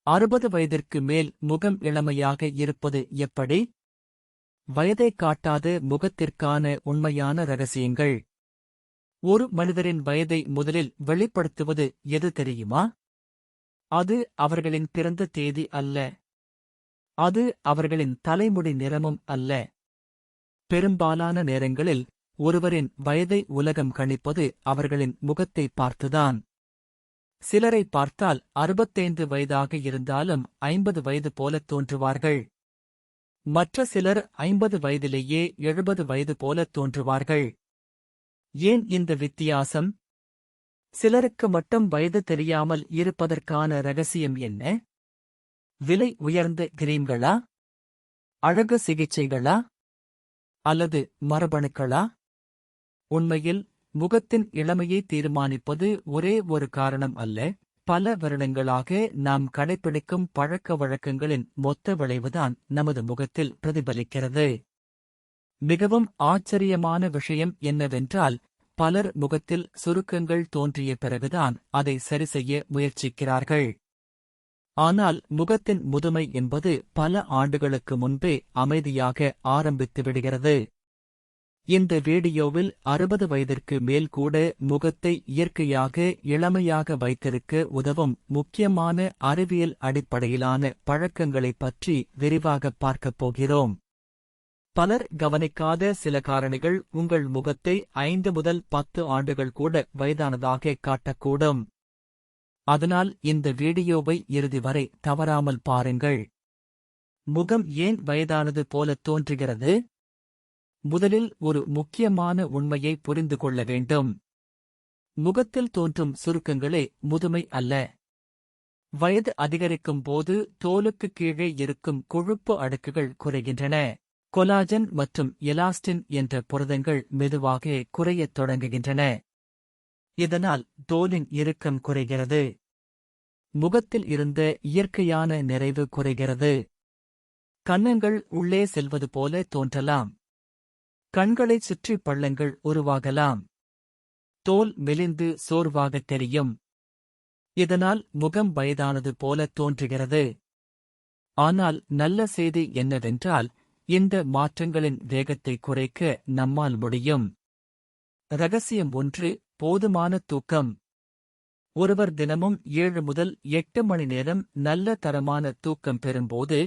60 வயதிற்கு மேல் முகம் இளமையாக இருப்பது எப்படி? வயதைக் காட்டாத முகத்திற்கான உண்மையான ரகசியங்கள். ஒரு மனிதரின் வயதை முதலில் வெளிப்படுத்துவது எது தெரியுமா? அது அவர்களின் பிறந்த தேதி அல்ல. அது அவர்களின் தலைமுடி நிறமும் அல்ல. பெரும்பாலான நேரங்களில் ஒருவரின் வயதை உலகம் கணிப்பது அவர்களின் முகத்தை பார்த்துதான். சிலரை பார்த்தால் 65 வயதாக இருந்தாலும் 50 வயது போலத் தோன்றுவார்கள். மற்ற சிலர் 50 வயதிலேயே 70 வயது போலத் தோன்றுவார்கள். ஏன் இந்த வித்தியாசம்? சிலருக்கு மட்டும் வயது தெரியாமல் இருப்பதற்கான ரகசியம் என்ன? விலை உயர்ந்த கிரீம்களா? அழகு சிகிச்சைகளா? அல்லது மரபணுக்களா? உண்மையில் முகத்தின் இளமையை தீர்மானிப்பது ஒரே ஒரு காரணம் அல்ல. பல வருடங்களாக நாம் கடைப்பிடிக்கும் பழக்க வழக்கங்களின் மொத்த விளைவுதான் நமது முகத்தில் பிரதிபலிக்கிறது. மிகவும் ஆச்சரியமான விஷயம் என்னவென்றால், பலர் முகத்தில் சுருக்கங்கள் தோன்றிய பிறகுதான் அதை சரிசெய்ய முயற்சிக்கிறார்கள். ஆனால் முகத்தின் முதுமை என்பது பல ஆண்டுகளுக்கு முன்பே அமைதியாக ஆரம்பித்து விடுகிறது. இந்த வீடியோவில் 60 வயதிற்கு மேல் கூட முகத்தை இயற்கையாக இளமையாக வைத்திருக்க உதவும் முக்கியமான அறிவியல் அடிப்படையிலான பழக்கங்களைப் பற்றி விரிவாகப் பார்க்கப் போகிறோம். பலர் கவனிக்காத சில காரணிகள் உங்கள் முகத்தை 5 முதல் 10 ஆண்டுகள் கூட வயதானதாக காட்டக்கூடும். அதனால் இந்த வீடியோவை இறுதி வரை தவறாமல் பாருங்கள். முகம் ஏன் வயதானது போலத் தோன்றுகிறது? முதலில் ஒரு முக்கியமான உண்மையை புரிந்து கொள்ள வேண்டும். முகத்தில் தோன்றும் சுருக்கங்களே முதுமை அல்ல. வயது அதிகரிக்கும் போது தோலுக்கு கீழே இருக்கும் கொழுப்பு அடுக்குகள் குறைகின்றன. கொலாஜன் மற்றும் எலாஸ்டின் என்ற புரதங்கள் மெதுவாக குறையத் தொடங்குகின்றன. இதனால் தோலின் இறுக்கம் குறைகிறது. முகத்தில் இருந்த இயற்கையான நிறைவு குறைகிறது. கன்னங்கள் உள்ளே செல்வது போல தோன்றலாம். கண்களைச் சுற்றி பள்ளங்கள் உருவாகலாம். தோல் மெலிந்து சோர்வாகத் தெரியும். இதனால் முகம் வயதானது போல தோன்றுகிறது. ஆனால் நல்ல செய்தி என்னவென்றால், இந்த மாற்றங்களின் வேகத்தை குறைக்க நம்மால் முடியும். ரகசியம் 1: போதுமான தூக்கம். ஒருவர் தினமும் 7 முதல் 8 மணி நேரம் நல்ல தரமான தூக்கம் பெறும்போது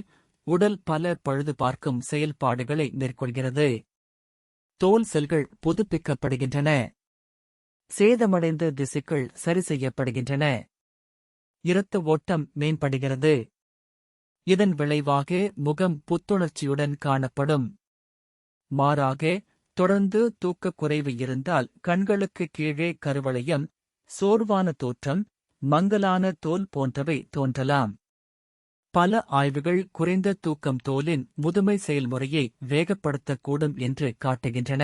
உடல் பல பழுது பார்க்கும் செயல்பாடுகளை மேற்கொள்கிறது. தோல் செல்கள் புதுப்பிக்கப்படுகின்றன. சேதமடைந்த திசுக்கள் சரி செய்யப்படுகின்றன. இரத்த ஓட்டம் மேம்படுகிறது. இதன் விளைவாக முகம் புத்துணர்ச்சியுடன் காணப்படும். மாறாக, தொடர்ந்து தூக்கக் குறைவு இருந்தால் கண்களுக்கு கீழே கருவளையம், சோர்வான தோற்றம், மங்கலான தோல் போன்றவை தோன்றலாம். பல ஆய்வுகள் குறைந்த தூக்கம் தோலின் முதுமை செயல்முறையை வேகப்படுத்தக்கூடும் என்று காட்டுகின்றன.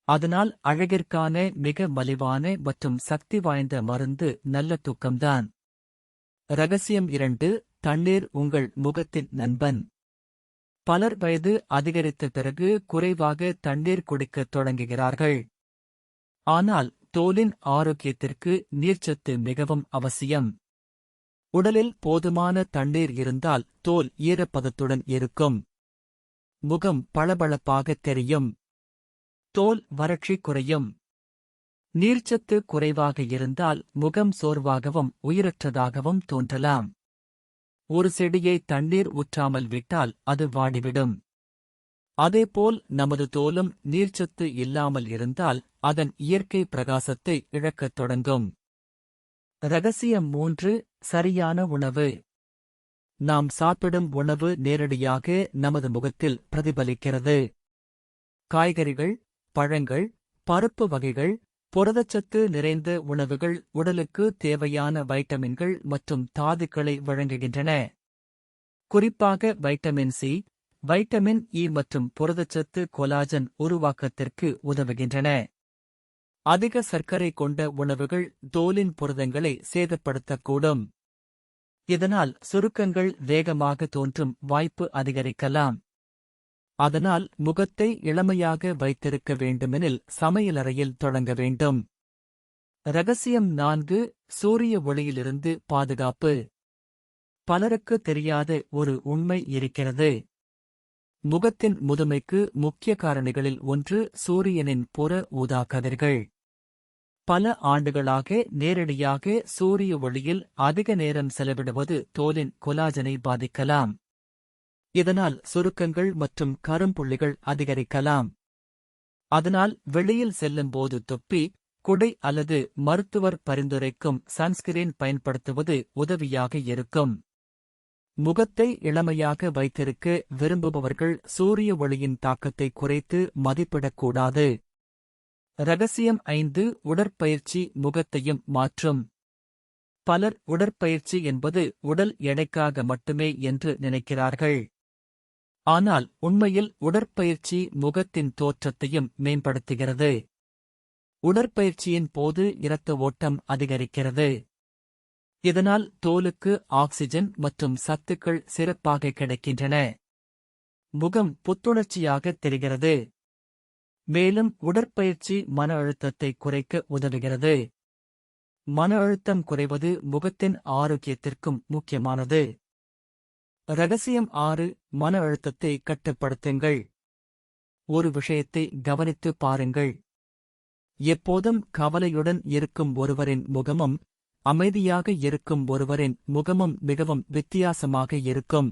அதனால் அழகிற்கான மிக மலிவான மற்றும் சக்தி வாய்ந்த மருந்து நல்ல தூக்கம்தான். ரகசியம் 2: தண்ணீர் உங்கள் முகத்தின் நண்பன். பலர் வயது அதிகரித்த பிறகு குறைவாக தண்ணீர் குடிக்கத் தொடங்குகிறார்கள். ஆனால் தோலின் ஆரோக்கியத்திற்கு நீர்ச்சத்து மிகவும் அவசியம். உடலில் போதுமான தண்ணீர் இருந்தால் தோல் ஈரப்பதத்துடன் இருக்கும். முகம் பளபளப்பாகத் தெரியும். தோல் வறட்சி குறையும். நீர்ச்சத்து குறைவாக இருந்தால் முகம் சோர்வாகவும் உயிரற்றதாகவும் தோன்றலாம். ஒரு செடியை தண்ணீர் ஊற்றாமல் விட்டால் அது வாடிவிடும். அதேபோல் நமது தோலும் நீர்ச்சத்து இல்லாமல் இருந்தால் அதன் இயற்கை பிரகாசத்தை இழக்கத் தொடங்கும். ரகசியம் 3: சரியான உணவு. நாம் சாப்பிடும் உணவு நேரடியாக நமது முகத்தில் பிரதிபலிக்கிறது. காய்கறிகள், பழங்கள், பருப்பு வகைகள், புரதச்சத்து நிறைந்த உணவுகள் உடலுக்கு தேவையான வைட்டமின்கள் மற்றும் தாதுக்களை வழங்குகின்றன. குறிப்பாக வைட்டமின் சி, வைட்டமின் இ மற்றும் புரதச்சத்து கொலாஜன் உருவாக்கத்திற்கு உதவுகின்றன. அதிக சர்க்கரை கொண்ட உணவுகள் தோலின் புரதங்களை சேதப்படுத்தக்கூடும். இதனால் சுருக்கங்கள் வேகமாக தோன்றும் வாய்ப்பு அதிகரிக்கலாம். அதனால் முகத்தை இளமையாக வைத்திருக்க வேண்டுமெனில் சமையலறையில் தொடங்க வேண்டும். ரகசியம் 4: சூரிய ஒளியிலிருந்து பாதுகாப்பு. பலருக்கு தெரியாத ஒரு உண்மை இருக்கிறது. முகத்தின் முதுமைக்கு முக்கிய காரணிகளில் ஒன்று சூரியனின் புற ஊதா கதிர்கள். பல ஆண்டுகளாக நேரடியாக சூரிய ஒளியில் அதிக நேரம் செலவிடுவது தோலின் கொலாஜனை பாதிக்கலாம். இதனால் சுருக்கங்கள் மற்றும் கரும்புள்ளிகள் அதிகரிக்கலாம். அதனால் வெளியில் செல்லும்போது தொப்பி, குடை அல்லது மருத்துவர் பரிந்துரைக்கும் சன்ஸ்கிரீன் பயன்படுத்துவது உதவியாக இருக்கும். முகத்தை இளமையாக வைத்திருக்க விரும்புபவர்கள் சூரிய ஒளியின் தாக்கத்தை குறைத்து மதிப்பிடக்கூடாது. ரகசியம் 5. உடற்பயிற்சி முகத்தையும் மாற்றும். பலர் உடற்பயிற்சி என்பது உடல் எடைக்காக மட்டுமே என்று நினைக்கிறார்கள். ஆனால் உண்மையில் உடற்பயிற்சி முகத்தின் தோற்றத்தையும் மேம்படுத்துகிறது. உடற்பயிற்சியின் போது இரத்த ஓட்டம் அதிகரிக்கிறது. இதனால் தோலுக்கு ஆக்சிஜன் மற்றும் சத்துக்கள் சிறப்பாக கிடைக்கின்றன. முகம் புத்துணர்ச்சியாக தெரிகிறது. மேலும் உடற்பயிற்சி மன அழுத்தத்தை குறைக்க உதவுகிறது. மன அழுத்தம் குறைவது முகத்தின் ஆரோக்கியத்திற்கும் முக்கியமானது. ரகசியம் 6. மன அழுத்தத்தை கட்டுப்படுத்துங்கள். ஒரு விஷயத்தை கவனித்து பாருங்கள். எப்போதும் கவலையுடன் இருக்கும் ஒருவரின் முகமும் அமைதியாக இருக்கும் ஒருவரின் முகமும் மிகவும் வித்தியாசமாக இருக்கும்.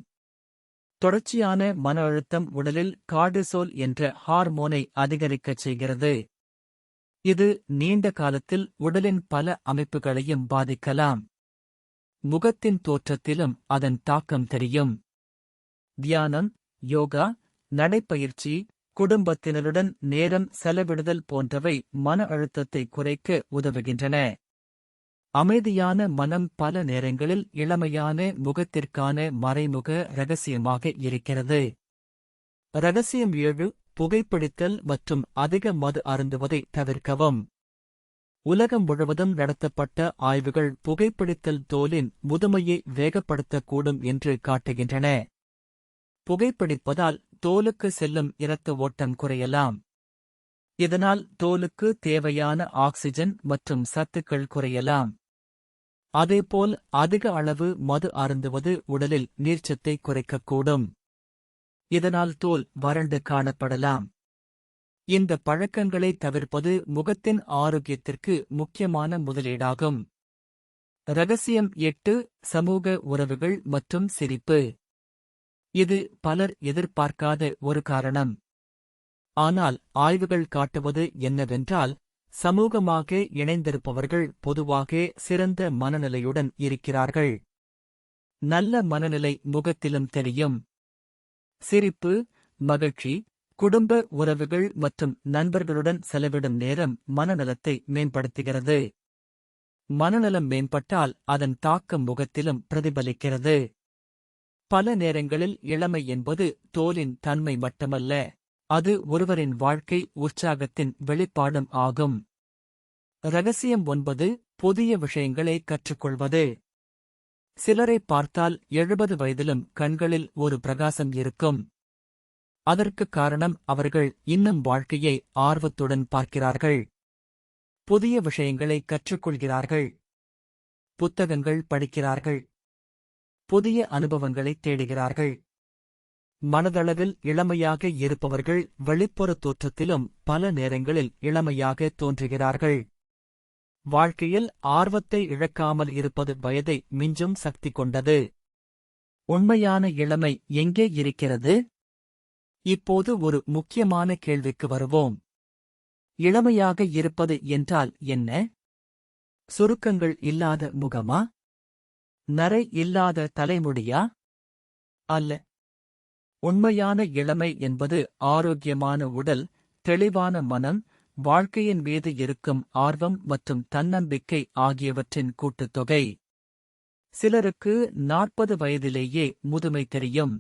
தொடர்ச்சியான மன அழுத்தம் உடலில் கார்டிசோல் என்ற ஹார்மோனை அதிகரிக்கச் செய்கிறது. இது நீண்ட காலத்தில் உடலின் பல அமைப்புகளையும் பாதிக்கலாம். முகத்தின் தோற்றத்திலும் அதன் தாக்கம் தெரியும். தியானம், யோகா, நடைப்பயிற்சி, குடும்பத்தினருடன் நேரம் செலவிடுதல் போன்றவை மன அழுத்தத்தை குறைக்க உதவுகின்றன. அமைதியான மனம் பல நேரங்களில் இளமையான முகத்திற்கான மறைமுக இரகசியமாக இருக்கிறது. ரகசியம் 7. புகைப்பிடித்தல் மற்றும் அதிக மது அருந்துவதை தவிர்க்கவும். உலகம் முழுவதும் நடத்தப்பட்ட ஆய்வுகள் புகைப்பிடித்தல் தோலின் முதுமையை வேகப்படுத்தக்கூடும் என்று காட்டுகின்றன. புகைப்பிடிப்பதால் தோலுக்கு செல்லும் இரத்த ஓட்டம் குறையலாம். இதனால் தோலுக்கு தேவையான ஆக்சிஜன் மற்றும் சத்துக்கள் குறையலாம். அதேபோல் அதிக அளவு மது அருந்துவது உடலில் நீர்ச்சத்தை குறைக்கக்கூடும். இதனால் தோல் வறண்டு காணப்படலாம். இந்த பழக்கங்களை தவிர்ப்பது முகத்தின் ஆரோக்கியத்திற்கு முக்கியமான முதலீடாகும். ரகசியம் 8. சமூக உறவுகள் மற்றும் சிரிப்பு. இது பலர் எதிர்பார்க்காத ஒரு காரணம். ஆனால் ஆய்வுகள் காட்டுவது என்னவென்றால், சமூகமாக இணைந்திருப்பவர்கள் பொதுவாக சிறந்த மனநிலையுடன் இருக்கிறார்கள். நல்ல மனநிலை முகத்திலும் தெரியும். சிரிப்பு, மகிழ்ச்சி, குடும்ப உறவுகள் மற்றும் நண்பர்களுடன் செலவிடும் நேரம் மனநலத்தை மேம்படுத்துகிறது. மனநலம் மேம்பட்டால் அதன் தாக்கம் முகத்திலும் பிரதிபலிக்கிறது. பல நேரங்களில் இளமை என்பது தோலின் தன்மை மட்டுமல்ல, அது ஒருவரின் வாழ்க்கை உற்சாகத்தின் வெளிப்பாடும் ஆகும். ரகசியம் 9. புதிய விஷயங்களை கற்றுக்கொள்வது. சிலரை பார்த்தால் 70 வயதிலும் கண்களில் ஒரு பிரகாசம் இருக்கும். அதற்குக் காரணம் அவர்கள் இன்னும் வாழ்க்கையை ஆர்வத்துடன் பார்க்கிறார்கள். புதிய விஷயங்களை கற்றுக்கொள்கிறார்கள். புத்தகங்கள் படிக்கிறார்கள். புதிய அனுபவங்களைத் தேடுகிறார்கள். மனதளவில் இளமையாக இருப்பவர்கள் வெளிப்புற தோற்றத்திலும் பல நேரங்களில் இளமையாக தோன்றுகிறார்கள். வாழ்க்கையில் ஆர்வத்தை இழக்காமல் இருப்பது வயதை மிஞ்சும் சக்தி கொண்டது. உண்மையான இளமை எங்கே இருக்கிறது? இப்போது ஒரு முக்கியமான கேள்விக்கு வருவோம். இளமையாக இருப்பது என்றால் என்ன? சுருக்கங்கள் இல்லாத முகமா? நரை இல்லாத தலைமுடியா? அல்ல. உண்மையான இளமை என்பது ஆரோக்கியமான உடல், தெளிவான மனம், வாழ்க்கையின் மீது இருக்கும் ஆர்வம் மற்றும் தன்னம்பிக்கை ஆகியவற்றின் கூட்டுத்தொகை. சிலருக்கு 40 வயதிலேயே முதுமை தெரியும்.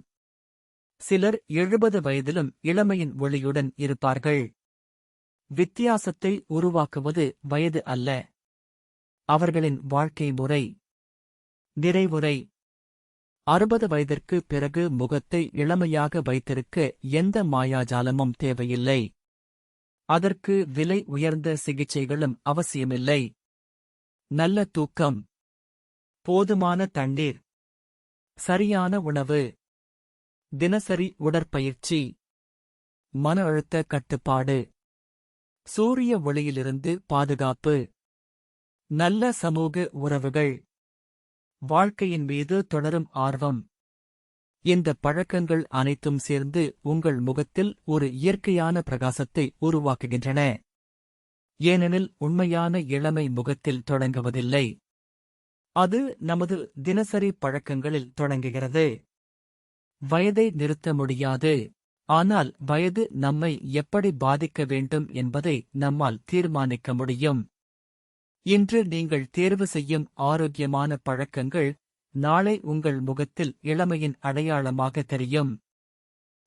சிலர் 70 வயதிலும் இளமையின் ஒளியுடன் இருப்பார்கள். வித்தியாசத்தை உருவாக்குவது வயது அல்ல, அவர்களின் வாழ்க்கை முறை. நிறைவுரை: 60 வயதிற்கு பிறகு முகத்தை இளமையாக வைத்திருக்க எந்த மாயாஜாலமும் தேவையில்லை. அதற்கு விலை உயர்ந்த சிகிச்சைகளும் அவசியமில்லை. நல்ல தூக்கம், போதுமான தண்ணீர், சரியான உணவு, தினசரி உடற்பயிற்சி, மன அழுத்த கட்டுப்பாடு, சூரிய ஒளியிலிருந்து பாதுகாப்பு, நல்ல சமூக உறவுகள், வாழ்க்கையின் மீது தொடரும் ஆர்வம். இந்த பழக்கங்கள் அனைத்தும் சேர்ந்து உங்கள் முகத்தில் ஒரு இயற்கையான பிரகாசத்தை உருவாக்குகின்றன. ஏனெனில் உண்மையான இளமை முகத்தில் தொடங்குவதில்லை. அது நமது தினசரி பழக்கங்களில் தொடங்குகிறது. வயதை நிறுத்த முடியாது, ஆனால் வயது நம்மை எப்படி பாதிக்க வேண்டும் என்பதை நம்மால் தீர்மானிக்க முடியும். இன்று நீங்கள் தேர்வு செய்யும் ஆரோக்கியமான பழக்கங்கள் நாளை உங்கள் முகத்தில் இளமையின் அடையாளமாக தெரியும்.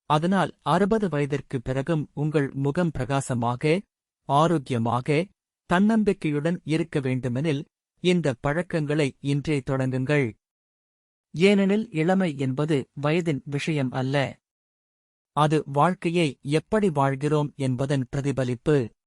அதனால் 60 வயதிற்குப் பிறகும் உங்கள் முகம் பிரகாசமாக, ஆரோக்கியமாக, தன்னம்பிக்கையுடன் இருக்க வேண்டுமெனில் இந்த பழக்கங்களை இன்றே தொடங்குங்கள். ஏனெனில் இளமை என்பது வயதின் விஷயம் அல்ல. அது வாழ்க்கையை எப்படி வாழ்கிறோம் என்பதன் பிரதிபலிப்பு.